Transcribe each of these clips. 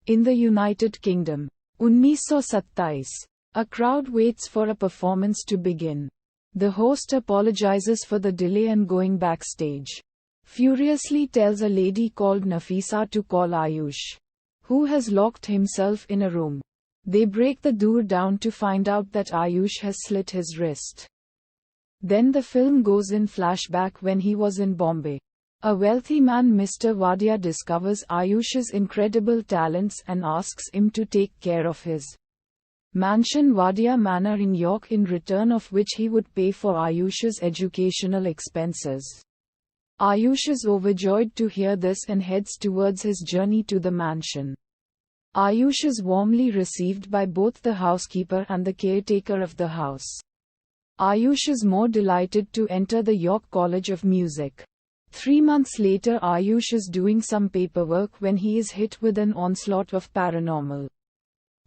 In the United Kingdom, 1927, a crowd waits for a performance to begin. The host apologizes for the delay and going backstage, furiously tells a lady called Nafisa to call Ayush, who has locked himself in a room. They break the door down to find out that Ayush has slit his wrist. Then the film goes in flashback when he was in Bombay. A wealthy man, Mr. Wadia, discovers Ayush's incredible talents and asks him to take care of his mansion Wadia Manor in York, in return of which he would pay for Ayush's educational expenses. Ayush is overjoyed to hear this and heads towards his journey to the mansion. Ayush is warmly received by both the housekeeper and the caretaker of the house. Ayush is more delighted to enter the York College of Music. 3 months later, Ayush is doing some paperwork when he is hit with an onslaught of paranormal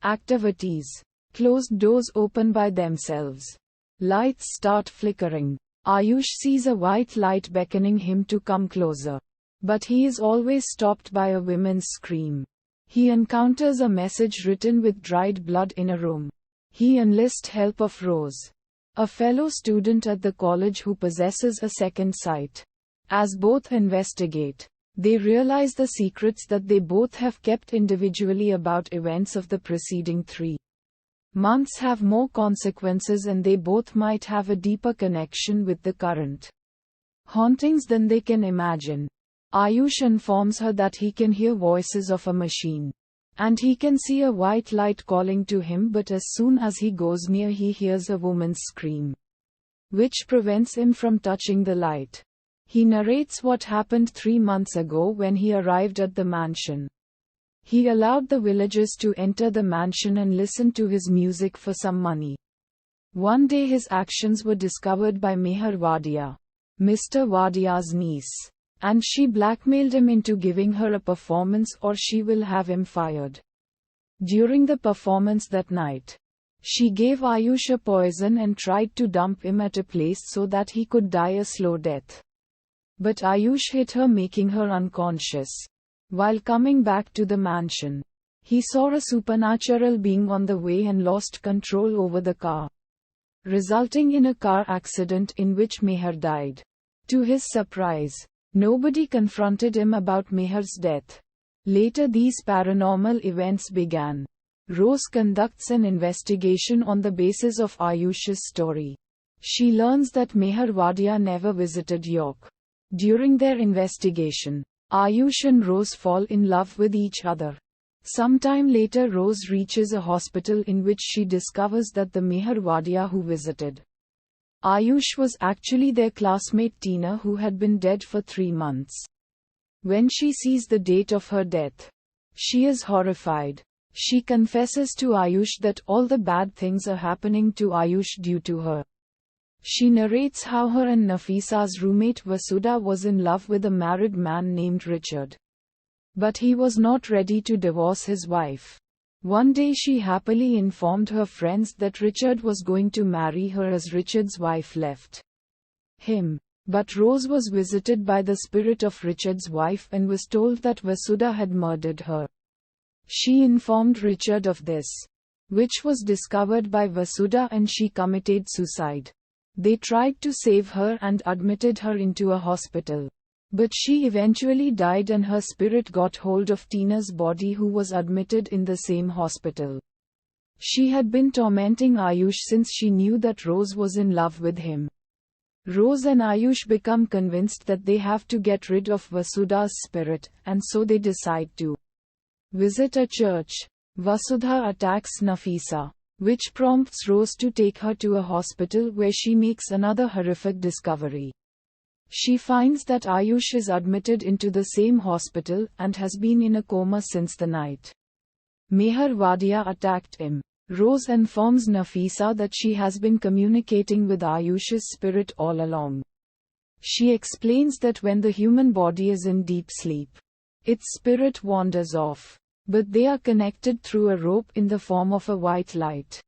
activities. Closed doors open by themselves. Lights start flickering. Ayush sees a white light beckoning him to come closer. But he is always stopped by a woman's scream. He encounters a message written with dried blood in a room. He enlists help of Rose, a fellow student at the college who possesses a second sight. As both investigate, they realize the secrets that they both have kept individually about events of the preceding 3 months have more consequences, and they both might have a deeper connection with the current hauntings than they can imagine. Ayush informs her that he can hear voices of a machine, and he can see a white light calling to him, but as soon as he goes near he hears a woman's scream, which prevents him from touching the light. He narrates what happened 3 months ago when he arrived at the mansion. He allowed the villagers to enter the mansion and listen to his music for some money. One day his actions were discovered by Meher Wadia, Mr. Wadia's niece, and she blackmailed him into giving her a performance or she will have him fired. During the performance that night, she gave Ayush a poison and tried to dump him at a place so that he could die a slow death. But Ayush hit her, making her unconscious. While coming back to the mansion, he saw a supernatural being on the way and lost control over the car, resulting in a car accident in which Meher died. To his surprise, nobody confronted him about Meher's death. Later these paranormal events began. Rose conducts an investigation on the basis of Ayush's story. She learns that Meher Wadia never visited York. During their investigation, Ayush and Rose fall in love with each other. Sometime later, Rose reaches a hospital in which she discovers that the Meher Wadia who visited Ayush was actually their classmate Tina, who had been dead for 3 months. When she sees the date of her death, she is horrified. She confesses to Ayush that all the bad things are happening to Ayush due to her. She narrates how her and Nafisa's roommate Vasudha was in love with a married man named Richard. But he was not ready to divorce his wife. One day she happily informed her friends that Richard was going to marry her as Richard's wife left him. But Rose was visited by the spirit of Richard's wife and was told that Vasudha had murdered her. She informed Richard of this, which was discovered by Vasudha, and she committed suicide. They tried to save her and admitted her into a hospital. But she eventually died and her spirit got hold of Tina's body, who was admitted in the same hospital. She had been tormenting Ayush since she knew that Rose was in love with him. Rose and Ayush become convinced that they have to get rid of Vasudha's spirit, and so they decide to visit a church. Vasudha attacks Nafisa, which prompts Rose to take her to a hospital where she makes another horrific discovery. She finds that Ayush is admitted into the same hospital and has been in a coma since the night Meher Wadia attacked him. Rose informs Nafisa that she has been communicating with Ayush's spirit all along. She explains that when the human body is in deep sleep, its spirit wanders off, but they are connected through a rope in the form of a white light.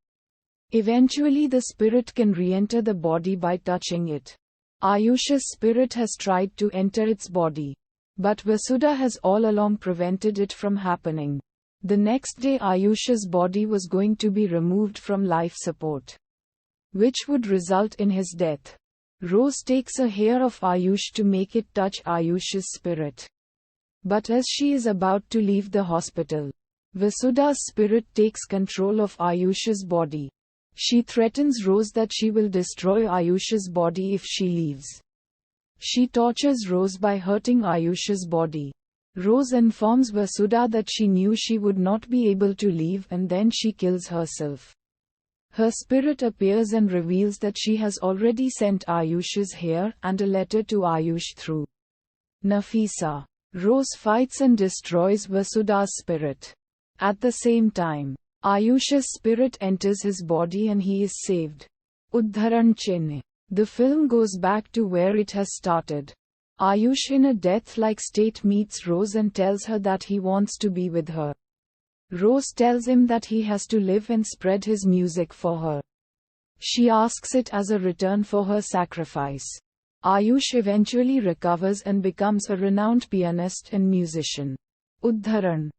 Eventually the spirit can re-enter the body by touching it. Ayush's spirit has tried to enter its body, but Vasudha has all along prevented it from happening. The next day Ayush's body was going to be removed from life support, which would result in his death. Rose takes a hair of Ayush to make it touch Ayush's spirit. But as she is about to leave the hospital, Vasudha's spirit takes control of Ayush's body. She threatens Rose that she will destroy Ayush's body if she leaves. She tortures Rose by hurting Ayush's body. Rose informs Vasudha that she knew she would not be able to leave, and then she kills herself. Her spirit appears and reveals that she has already sent Ayush's hair and a letter to Ayush through Nafisa. Rose fights and destroys Vasudha's spirit. At the same time, Ayush's spirit enters his body and he is saved. Uddharan Chinna. The film goes back to where it has started. Ayush in a death-like state meets Rose and tells her that he wants to be with her. Rose tells him that he has to live and spread his music for her. She asks it as a return for her sacrifice. Ayush eventually recovers and becomes a renowned pianist and musician. Uddharan.